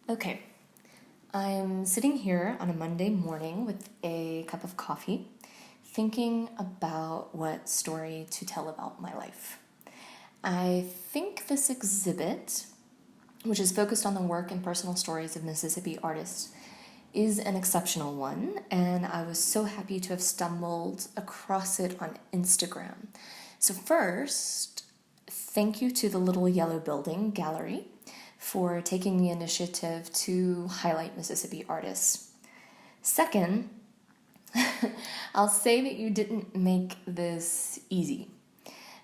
Okay, I'm sitting here on a Monday morning with a cup of coffee, thinking about what story to tell about my life. I think this exhibit, which is focused on the work and personal stories of Mississippi artists, is an exceptional one, and I was so happy to have stumbled across it on Instagram. So, first, thank you to the Little Yellow Building Gallery for taking the initiative to highlight Mississippi artists. Second, I'll say that you didn't make this easy.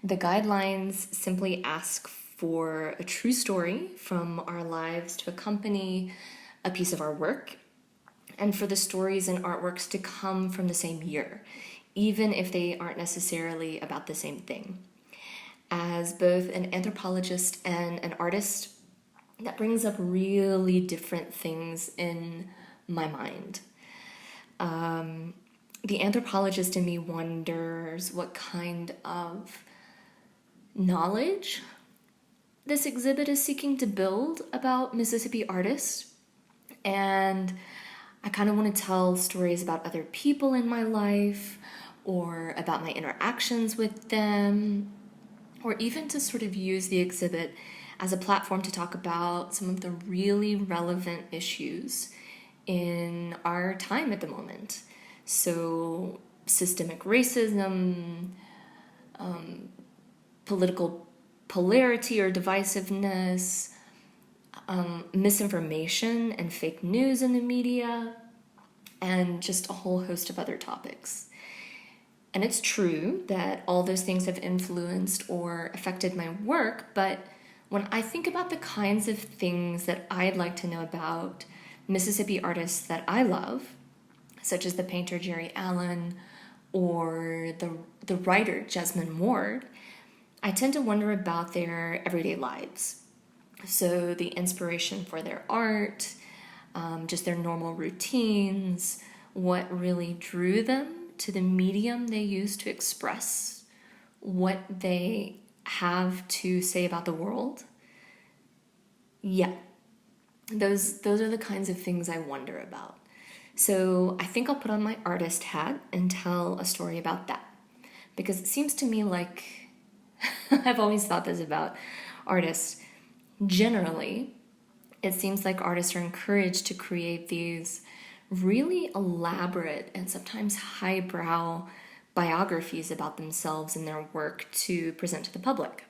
The guidelines simply ask for a true story from our lives to accompany a piece of our work, and for the stories and artworks to come from the same year, even if they aren't necessarily about the same thing. As both an anthropologist and an artist, that brings up really different things in my mind. The anthropologist in me wonders what kind of knowledge this exhibit is seeking to build about Mississippi artists. And I kind of want to tell stories about other people in my life or about my interactions with them, or even to sort of use the exhibit as a platform to talk about some of the really relevant issues in our time at the moment. So, systemic racism, political polarity or divisiveness, misinformation and fake news in the media, and just a whole host of other topics. And it's true that all those things have influenced or affected my work, but when I think about the kinds of things that I'd like to know about Mississippi artists that I love, such as the painter Jerry Allen or the writer Jesmyn Ward, I tend to wonder about their everyday lives. So the inspiration for their art, just their normal routines, what really drew them to the medium they use to express what they have to say about the world. Yeah, those are the kinds of things I wonder about. So I think I'll put on my artist hat and tell a story about that. Because it seems to me like I've always thought this about artists. Generally, it seems like artists are encouraged to create these really elaborate and sometimes highbrow biographies about themselves and their work to present to the public.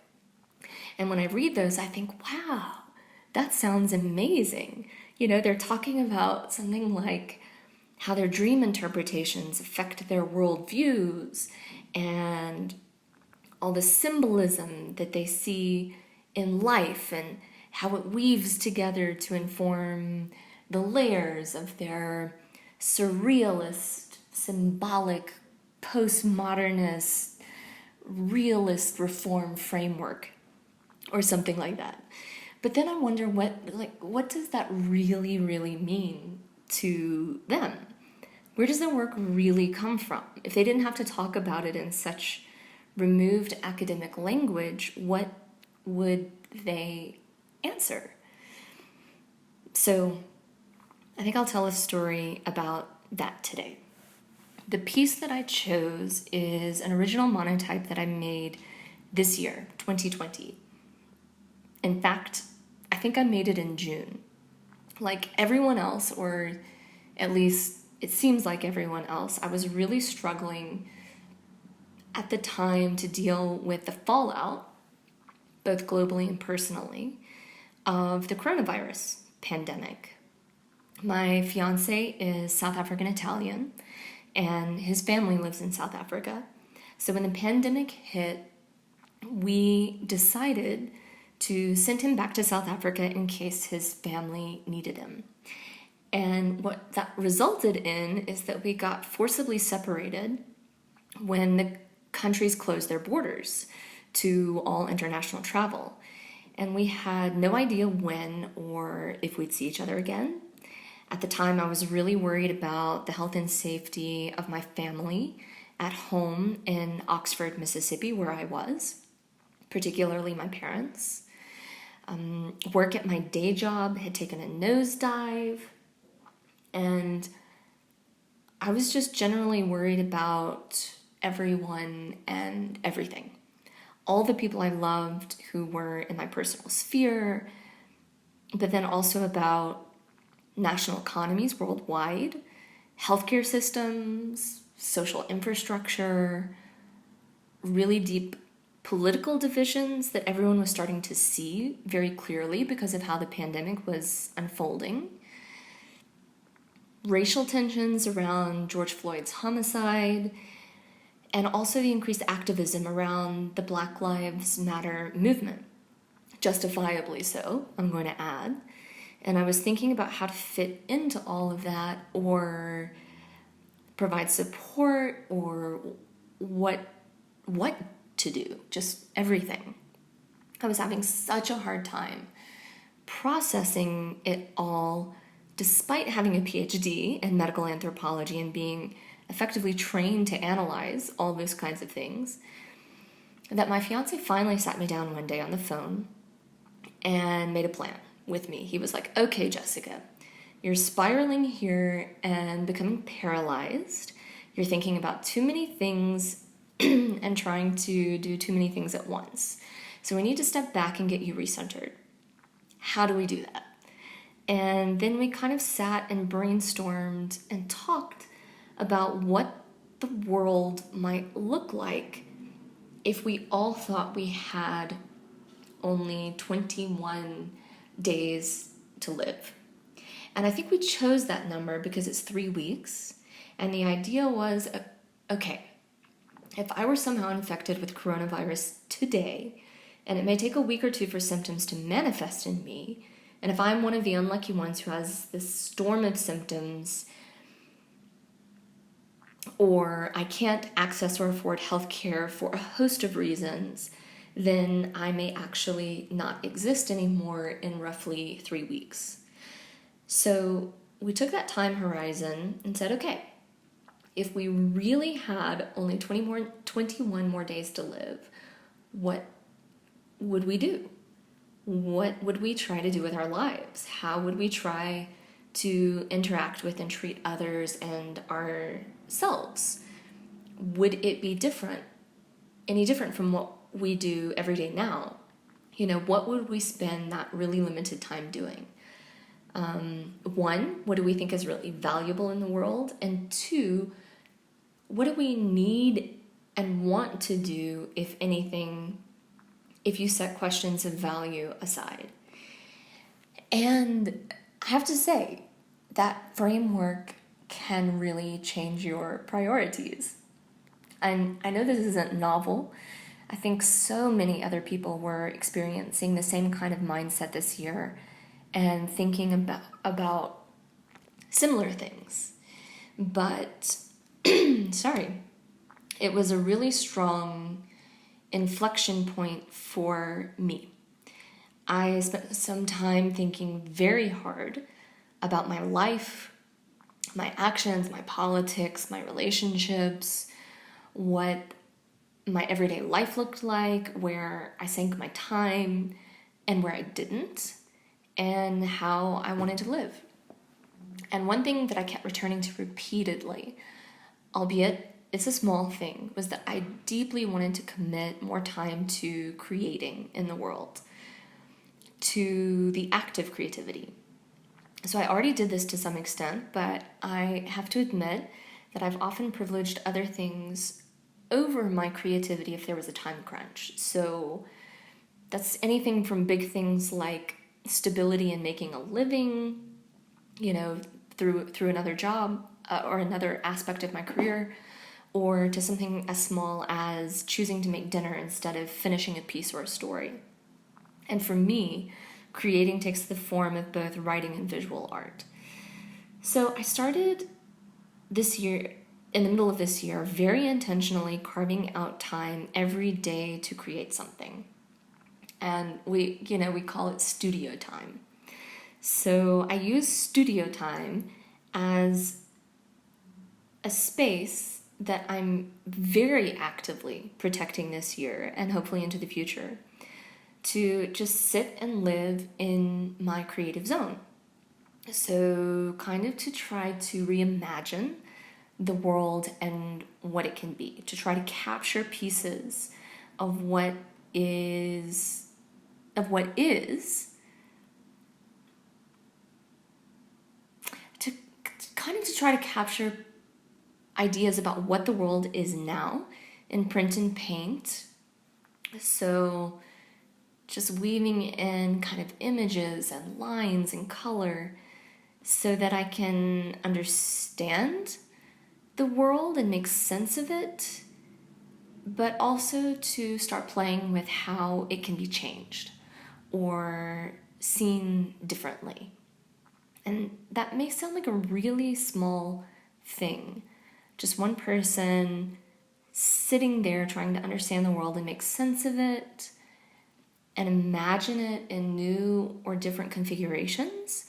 And when I read those, I think, wow, that sounds amazing. You know, they're talking about something like how their dream interpretations affect their worldviews and all the symbolism that they see in life and how it weaves together to inform the layers of their surrealist, symbolic, postmodernist, realist reform framework or something like that. But then I wonder what does that really mean to them? Where does their work really come from? If they didn't have to talk about it in such removed academic language, what would they answer? So I think I'll tell a story about that today. The piece that I chose is an original monotype that I made this year, 2020. In fact, I think I made it in June. Like everyone else, or at least it seems like everyone else, I was really struggling at the time to deal with the fallout, both globally and personally, of the coronavirus pandemic. My fiance is South African Italian, and his family lives in South Africa. So when the pandemic hit, we decided to send him back to South Africa in case his family needed him. And what that resulted in is that we got forcibly separated when the countries closed their borders to all international travel. And we had no idea when or if we'd see each other again. At the time, I was really worried about the health and safety of my family at home in Oxford, Mississippi, where I was, particularly my parents. Work at my day job had taken a nosedive, and I was just generally worried about everyone and everything. All the people I loved who were in my personal sphere, but then also about national economies worldwide, healthcare systems, social infrastructure, really deep political divisions that everyone was starting to see very clearly because of how the pandemic was unfolding. Racial tensions around George Floyd's homicide, and also the increased activism around the Black Lives Matter movement. Justifiably so, I'm going to add. And I was thinking about how to fit into all of that, or provide support, or what to do, just everything. I was having such a hard time processing it all, despite having a PhD in medical anthropology and being effectively trained to analyze all those kinds of things, that my fiance finally sat me down one day on the phone and made a plan with me. He was like, okay, Jessica, you're spiraling here and becoming paralyzed. You're thinking about too many things and trying to do too many things at once. So we need to step back and get you recentered. How do we do that? And then we kind of sat and brainstormed and talked about what the world might look like if we all thought we had only 21 days to live. And I think we chose that number because it's 3 weeks. And the idea was, okay, if I were somehow infected with coronavirus today, and it may take a week or two for symptoms to manifest in me, and if I'm one of the unlucky ones who has this storm of symptoms, or I can't access or afford health care for a host of reasons, then I may actually not exist anymore in roughly 3 weeks. So we took that time horizon and said, okay, if we really had only 21 more days to live, what would we do? What would we try to do with our lives? How would we try to interact with and treat others and ourselves? Would it be different, any different from what we do every day now? You know, what would we spend that really limited time doing? One, what do we think is really valuable in the world? And two, what do we need and want to do, if anything, if you set questions of value aside? And I have to say, that framework can really change your priorities. And I know this isn't novel. I think so many other people were experiencing the same kind of mindset this year and thinking about similar things. But, sorry, it was a really strong inflection point for me. I spent some time thinking very hard about my life, my actions, my politics, my relationships, what my everyday life looked like, where I sank my time and where I didn't, and how I wanted to live. And one thing that I kept returning to repeatedly, albeit it's a small thing, was that I deeply wanted to commit more time to creating in the world, to the act of creativity. So I already did this to some extent, but I have to admit that I've often privileged other things over my creativity if there was a time crunch. So that's anything from big things like stability in making a living, you know, through another job or another aspect of my career, or to something as small as choosing to make dinner instead of finishing a piece or a story. And for me, creating takes the form of both writing and visual art. So I started this year, in the middle of this year, very intentionally carving out time every day to create something. And we call it studio time. So I use studio time as a space that I'm very actively protecting this year and hopefully into the future, to just sit and live in my creative zone. So, kind of to try to reimagine the world and what it can be, to try to capture pieces of what is to kind of to try to capture ideas about what the world is now in print and paint. So just weaving in kind of images and lines and color so that I can understand the world and make sense of it, but also to start playing with how it can be changed or seen differently. And that may sound like a really small thing. Just one person sitting there trying to understand the world and make sense of it and imagine it in new or different configurations.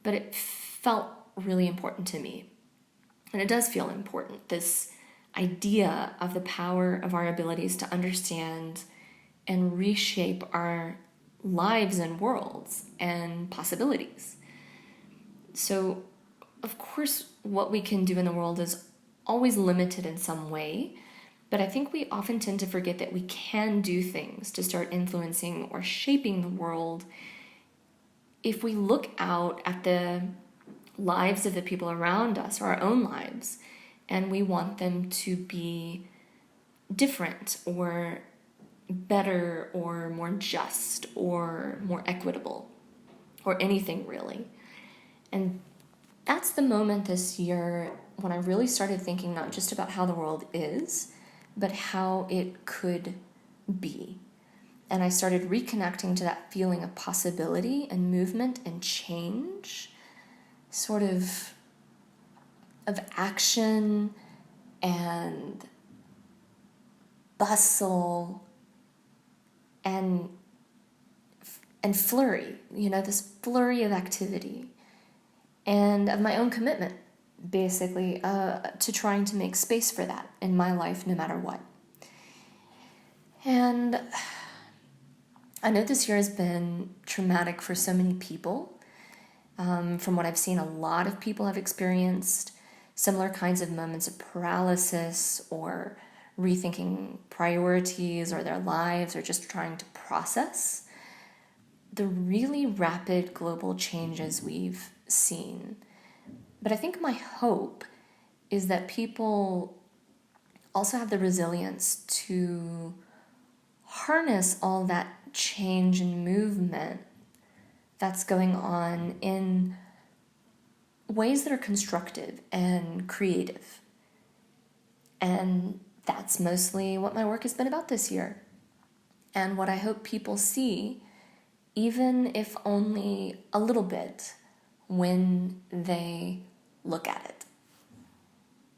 But it felt really important to me. And it does feel important, this idea of the power of our abilities to understand and reshape our lives and worlds and possibilities. So, of course, what we can do in the world is always limited in some way, but I think we often tend to forget that we can do things to start influencing or shaping the world if we look out at the lives of the people around us, or our own lives, and we want them to be different or better or more just or more equitable or anything really. And that's the moment this year when I really started thinking not just about how the world is, but how it could be. And I started reconnecting to that feeling of possibility and movement and change, sort of action and bustle and flurry, this flurry of activity, and of my own commitment, basically, to trying to make space for that in my life no matter what. And I know this year has been traumatic for so many people. From what I've seen, a lot of people have experienced similar kinds of moments of paralysis or rethinking priorities or their lives, or just trying to process the really rapid global changes we've seen. But I think my hope is that people also have the resilience to harness all that change and movement that's going on in ways that are constructive and creative. And that's mostly what my work has been about this year. And what I hope people see, even if only a little bit, when they look at it.